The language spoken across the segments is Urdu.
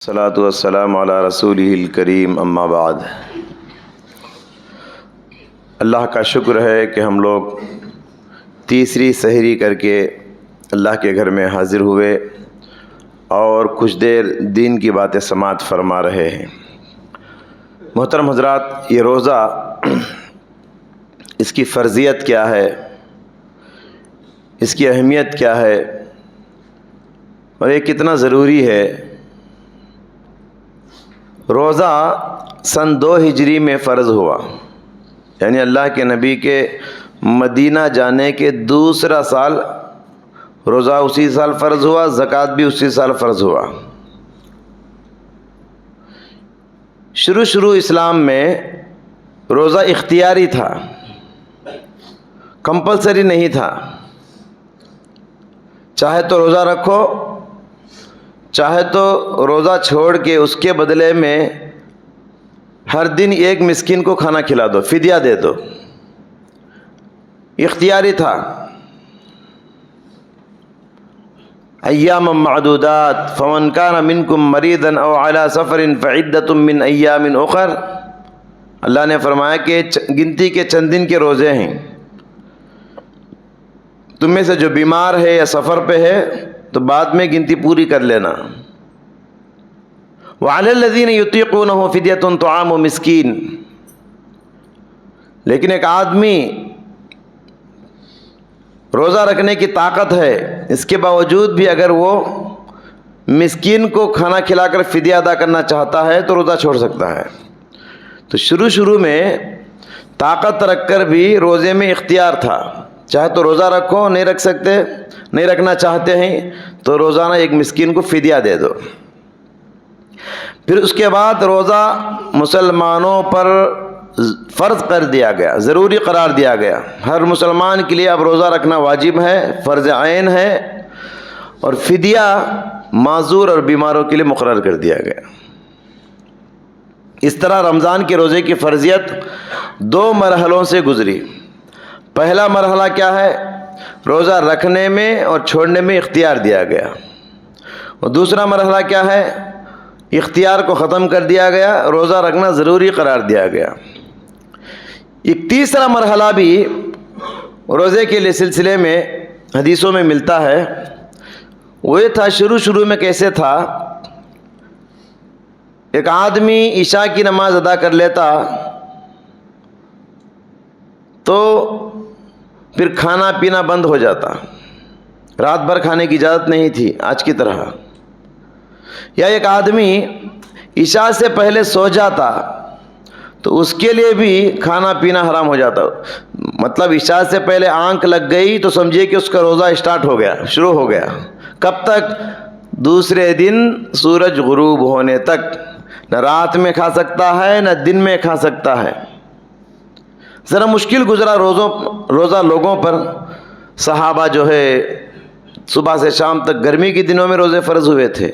الصلاۃ والسلام علی رسولہ الکریم اما بعد۔ اللہ کا شکر ہے کہ ہم لوگ تیسری سحری کر کے اللہ کے گھر میں حاضر ہوئے اور کچھ دیر دین کی باتیں سماعت فرما رہے ہیں۔ محترم حضرات، یہ روزہ اس کی فرضیت کیا ہے، اس کی اہمیت کیا ہے اور یہ کتنا ضروری ہے۔ روزہ سن 2 ہجری میں فرض ہوا، یعنی اللہ کے نبی کے مدینہ جانے کے دوسرا سال روزہ اسی سال فرض ہوا، زکوٰۃ بھی اسی سال فرض ہوا۔ شروع اسلام میں روزہ اختیاری تھا، کمپلسری نہیں تھا۔ چاہے تو روزہ رکھو، چاہے تو روزہ چھوڑ کے اس کے بدلے میں ہر دن ایک مسکین کو کھانا کھلا دو، فدیہ دے دو، اختیاری تھا۔ ایام معدودات فمن کان منکم مریضا او علی سفر فعدۃ من ایام اخر، اللہ نے فرمایا کہ گنتی کے چند دن کے روزے ہیں، تم میں سے جو بیمار ہے یا سفر پہ ہے تو بعد میں گنتی پوری کر لینا۔ وعلی الذین یطیقونہ فدیۃ طعام مسکین، لیکن ایک آدمی روزہ رکھنے کی طاقت ہے، اس کے باوجود بھی اگر وہ مسکین کو کھانا کھلا کر فدیہ ادا کرنا چاہتا ہے تو روزہ چھوڑ سکتا ہے۔ تو شروع میں طاقت رکھ کر بھی روزے میں اختیار تھا، چاہے تو روزہ رکھو، نہیں رکھنا چاہتے ہیں تو روزانہ ایک مسکین کو فدیہ دے دو۔ پھر اس کے بعد روزہ مسلمانوں پر فرض کر دیا گیا، ضروری قرار دیا گیا۔ ہر مسلمان کے لیے اب روزہ رکھنا واجب ہے، فرض عین ہے، اور فدیہ معذور اور بیماروں کے لیے مقرر کر دیا گیا۔ اس طرح رمضان کے روزے کی فرضیت 2 مرحلوں سے گزری۔ پہلا مرحلہ کیا ہے؟ روزہ رکھنے میں اور چھوڑنے میں اختیار دیا گیا، اور دوسرا مرحلہ کیا ہے؟ اختیار کو ختم کر دیا گیا، روزہ رکھنا ضروری قرار دیا گیا۔ ایک تیسرا مرحلہ بھی روزے کے سلسلے میں حدیثوں میں ملتا ہے، وہ یہ تھا، شروع میں کیسے تھا، ایک آدمی عشاء کی نماز ادا کر لیتا تو پھر کھانا پینا بند ہو جاتا، رات بھر کھانے کی اجازت نہیں تھی آج کی طرح۔ یا ایک آدمی عشاء سے پہلے سو جاتا تو اس کے لیے بھی کھانا پینا حرام ہو جاتا۔ مطلب عشاء سے پہلے آنکھ لگ گئی تو سمجھیے کہ اس کا روزہ شروع ہو گیا۔ کب تک؟ دوسرے دن سورج غروب ہونے تک۔ نہ رات میں کھا سکتا ہے نہ دن میں کھا سکتا ہے۔ ذرا مشکل گزرا روزہ لوگوں پر۔ صحابہ جو ہے صبح سے شام تک گرمی کے دنوں میں روزے فرض ہوئے تھے،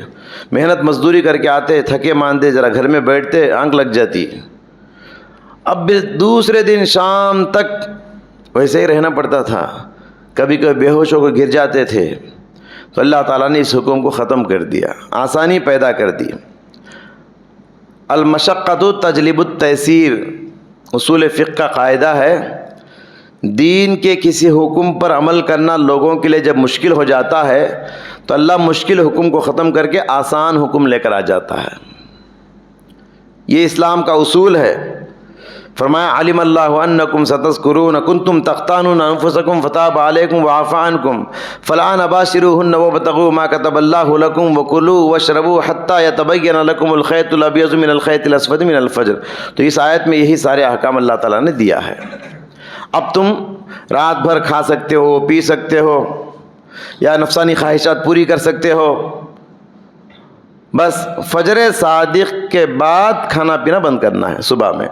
محنت مزدوری کر کے آتے، تھکے ماندے، ذرا گھر میں بیٹھتے، آنکھ لگ جاتی۔ اب دوسرے دن شام تک ویسے ہی رہنا پڑتا تھا، کبھی بے ہوش ہو کے گر جاتے تھے۔ تو اللہ تعالیٰ نے اس حکم کو ختم کر دیا، آسانی پیدا کر دی۔ المشقۃ تجلب التیسیر اصول فقہ کا قاعدہ ہے، دین کے کسی حکم پر عمل کرنا لوگوں کے لیے جب مشکل ہو جاتا ہے تو اللہ مشکل حکم کو ختم کر کے آسان حکم لے کر آ جاتا ہے۔ یہ اسلام کا اصول ہے۔ فرمایا علم اللہ انکم ستذکرون کنتم تختانون انفسکم فتاب علیکم وعفی عنکم فالآن باشروہن وابتغوا ما کتب اللہ لکم وکلوا واشربوا حتی یتبین لکم الخیط الابیض من الخیط الاسود من الفجر۔ تو اس آیت میں یہی سارے احکام اللہ تعالیٰ نے دیا ہے۔ اب تم رات بھر کھا سکتے ہو، پی سکتے ہو، یا نفسانی خواہشات پوری کر سکتے ہو، بس فجر صادق کے بعد کھانا پینا بند کرنا ہے صبح میں۔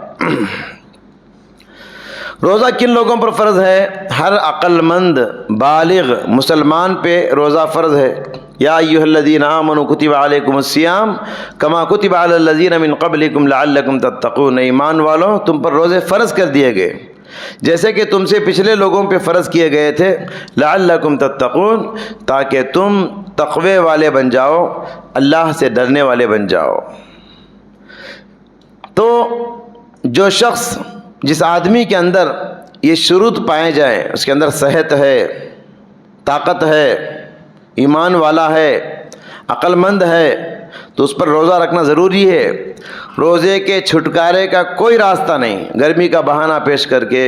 روزہ کن لوگوں پر فرض ہے؟ ہر عقل مند بالغ مسلمان پہ روزہ فرض ہے۔ یا ایھا الذین آمنوا کتب علیکم الصیام کما کتب علی الذین من قبلکم لعلکم تتقون، ایمان والوں تم پر روزے فرض کر دیے گئے جیسے کہ تم سے پچھلے لوگوں پہ فرض کیے گئے تھے، لعلکم تتقون، تاکہ تم تقوی والے بن جاؤ، اللہ سے ڈرنے والے بن جاؤ۔ تو جو شخص، جس آدمی کے اندر یہ شروط پائے جائیں، اس کے اندر صحت ہے، طاقت ہے، ایمان والا ہے، عقل مند ہے، تو اس پر روزہ رکھنا ضروری ہے۔ روزے کے چھٹکارے کا کوئی راستہ نہیں، گرمی کا بہانہ پیش کر کے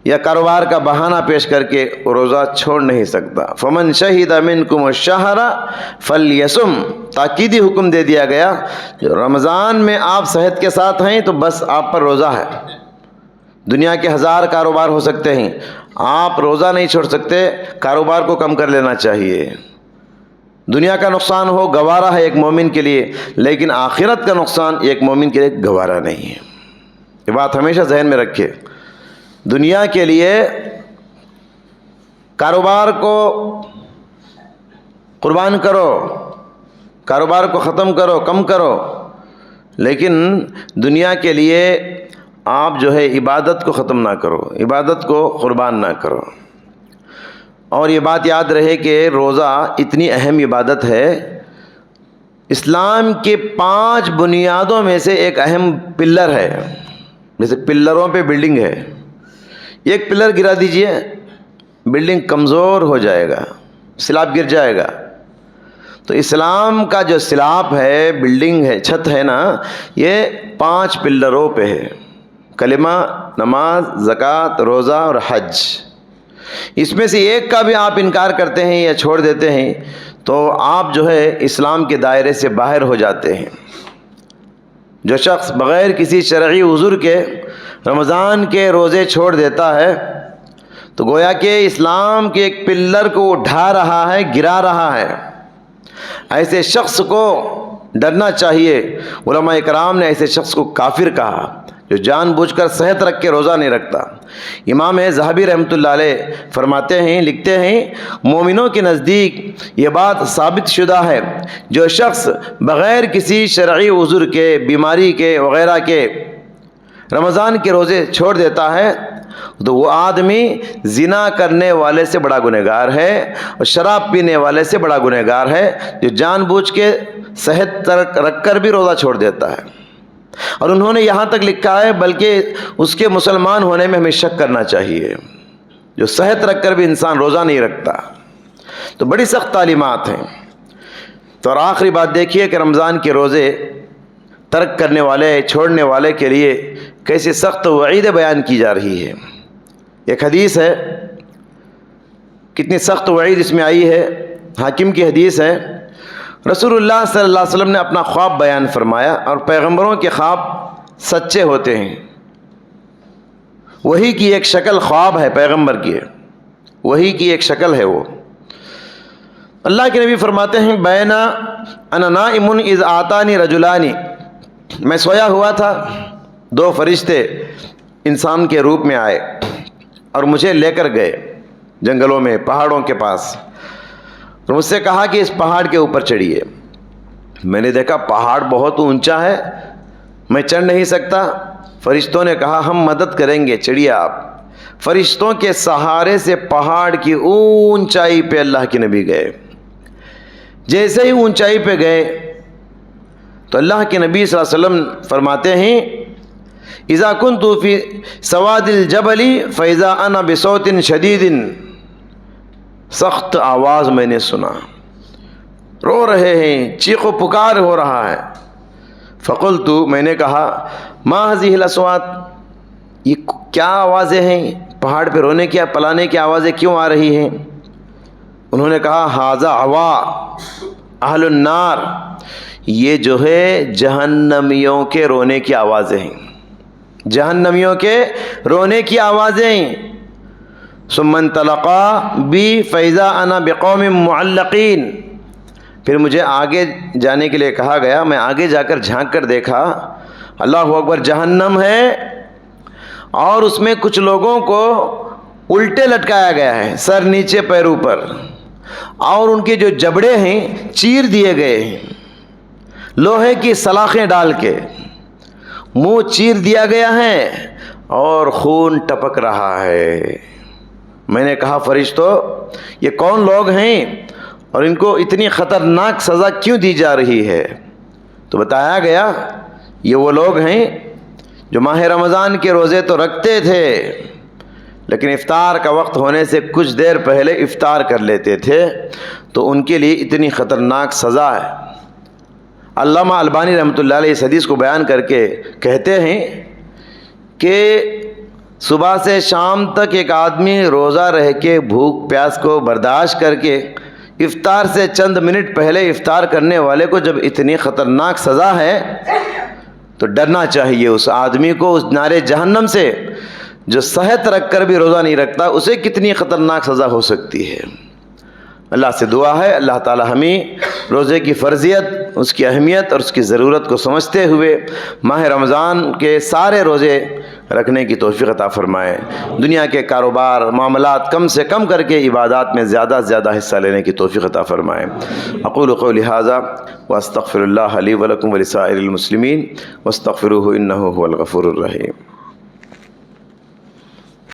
یا کاروبار کا بہانہ پیش کر کے وہ روزہ چھوڑ نہیں سکتا۔ فمن شہد منکم الشہر فلیصم، تاکیدی حکم دے دیا گیا، رمضان میں آپ صحت کے ساتھ ہیں تو بس آپ پر روزہ ہے۔ دنیا کے 1000 کاروبار ہو سکتے ہیں، آپ روزہ نہیں چھوڑ سکتے، کاروبار کو کم کر لینا چاہیے۔ دنیا کا نقصان ہو گوارا ہے ایک مومن کے لیے، لیکن آخرت کا نقصان ایک مومن کے لیے گوارا نہیں ہے۔ یہ بات ہمیشہ ذہن میں رکھے۔ دنیا کے لیے کاروبار کو قربان کرو، کاروبار کو ختم کرو، کم کرو، لیکن دنیا کے لیے آپ جو ہے عبادت کو ختم نہ کرو، عبادت کو قربان نہ کرو۔ اور یہ بات یاد رہے کہ روزہ اتنی اہم عبادت ہے، اسلام کے 5 بنیادوں میں سے ایک اہم پلر ہے۔ جیسے پلروں پہ بلڈنگ ہے، ایک پلر گرا دیجئے، بلڈنگ کمزور ہو جائے گا، سلاب گر جائے گا۔ تو اسلام کا جو سلاب ہے، بلڈنگ ہے، چھت ہے نا، یہ 5 پلروں پہ ہے: کلمہ، نماز، زکوٰۃ، روزہ اور حج۔ اس میں سے ایک کا بھی آپ انکار کرتے ہیں یا چھوڑ دیتے ہیں تو آپ جو ہے اسلام کے دائرے سے باہر ہو جاتے ہیں۔ جو شخص بغیر کسی شرعی عذر کے رمضان کے روزے چھوڑ دیتا ہے تو گویا کہ اسلام کے ایک پلر کو ڈھا رہا ہے، گرا رہا ہے۔ ایسے شخص کو ڈرنا چاہیے۔ علماء کرام نے ایسے شخص کو کافر کہا جو جان بوجھ کر صحت رکھ کے روزہ نہیں رکھتا۔ امام ذہبی رحمۃ اللہ علیہ فرماتے ہیں، لکھتے ہیں، مومنوں کے نزدیک یہ بات ثابت شدہ ہے، جو شخص بغیر کسی شرعی عذر کے، بیماری کے وغیرہ کے رمضان کے روزے چھوڑ دیتا ہے تو وہ آدمی زنا کرنے والے سے بڑا گنہگار ہے اور شراب پینے والے سے بڑا گنہگار ہے، جو جان بوجھ کے صحت رکھ کر بھی روزہ چھوڑ دیتا ہے۔ اور انہوں نے یہاں تک لکھا ہے بلکہ اس کے مسلمان ہونے میں ہمیں شک کرنا چاہیے، جو صحت رکھ کر بھی انسان روزہ نہیں رکھتا۔ تو بڑی سخت تعلیمات ہیں۔ تو اور آخری بات دیکھیے کہ رمضان کے روزے ترک کرنے والے، چھوڑنے والے کے لیے کیسے سخت وعید بیان کی جا رہی ہے۔ ایک حدیث ہے، کتنی سخت وعید اس میں آئی ہے۔ حاکم کی حدیث ہے، رسول اللہ صلی اللہ علیہ وسلم نے اپنا خواب بیان فرمایا، اور پیغمبروں کے خواب سچے ہوتے ہیں۔ وہی کی ایک شکل خواب ہے، پیغمبر کی وہی کی ایک شکل ہے وہ۔ اللہ کے نبی فرماتے ہیں، بینا انا نائم اذ آتانی رجلانی، میں سویا ہوا تھا، 2 فرشتے انسان کے روپ میں آئے اور مجھے لے کر گئے جنگلوں میں، پہاڑوں کے پاس، اور مجھ سے کہا کہ اس پہاڑ کے اوپر چڑھیے۔ میں نے دیکھا پہاڑ بہت اونچا ہے، میں چڑھ نہیں سکتا۔ فرشتوں نے کہا ہم مدد کریں گے، چڑھیے آپ۔ فرشتوں کے سہارے سے پہاڑ کی اونچائی پہ اللہ کے نبی گئے۔ جیسے ہی اونچائی پہ گئے تو اللہ کے نبی صلی اللہ علیہ وسلم فرماتے ہیں، اذا كنت في سواد الجبل فاذا انا بصوت شدید، سخت آواز میں نے سنا، رو رہے ہیں، چیخ و پکار ہو رہا ہے۔ فقلت، میں نے کہا، ما هذه الاصوات، یہ کیا آوازیں ہیں؟ پہاڑ پہ رونے کی، پلانے کی آوازیں کیوں آ رہی ہیں؟ انہوں نے کہا ھذا عوا اہل النار، یہ جو ہے جہنمیوں کے رونے کی آوازیں ہیں، جہنمیوں کے رونے کی آوازیں۔ ثم انطلقا بی فاذا انا بقوم معلقین، پھر مجھے آگے جانے کے لیے کہا گیا، میں آگے جا کر جھانک کر دیکھا، اللہ اکبر، جہنم ہے اور اس میں کچھ لوگوں کو الٹے لٹکایا گیا ہے، سر نیچے پیر اوپر، اور ان کے جو جبڑے ہیں چیر دیے گئے ہیں، لوہے کی سلاخیں ڈال کے منہ چیر دیا گیا ہے، اور خون ٹپک رہا ہے۔ میں نے کہا فرشتوں یہ کون لوگ ہیں اور ان کو اتنی خطرناک سزا کیوں دی جا رہی ہے؟ تو بتایا گیا یہ وہ لوگ ہیں جو ماہ رمضان کے روزے تو رکھتے تھے لیکن افطار کا وقت ہونے سے کچھ دیر پہلے افطار کر لیتے تھے، تو ان کے لیے اتنی خطرناک سزا ہے۔ علامہ البانی رحمۃ اللہ علیہ اس حدیث کو بیان کر کے کہتے ہیں کہ صبح سے شام تک ایک آدمی روزہ رہ کے بھوک پیاس کو برداشت کر کے افطار سے چند منٹ پہلے افطار کرنے والے کو جب اتنی خطرناک سزا ہے تو ڈرنا چاہیے اس آدمی کو اس نارے جہنم سے۔ جو صحت رکھ کر بھی روزہ نہیں رکھتا اسے کتنی خطرناک سزا ہو سکتی ہے۔ اللہ سے دعا ہے اللہ تعالی ہمیں روزے کی فرضیت، اس کی اہمیت اور اس کی ضرورت کو سمجھتے ہوئے ماہ رمضان کے سارے روزے رکھنے کی توفیق عطا فرمائے۔ دنیا کے کاروبار معاملات کم سے کم کر کے عبادات میں زیادہ سے زیادہ حصہ لینے کی توفیق عطا فرمائے۔ اقول قولی ھذا واستغفر اللہ لی ولکم ولسائر المسلمین واستغفروہ انہ ھو الغفور الرحیم۔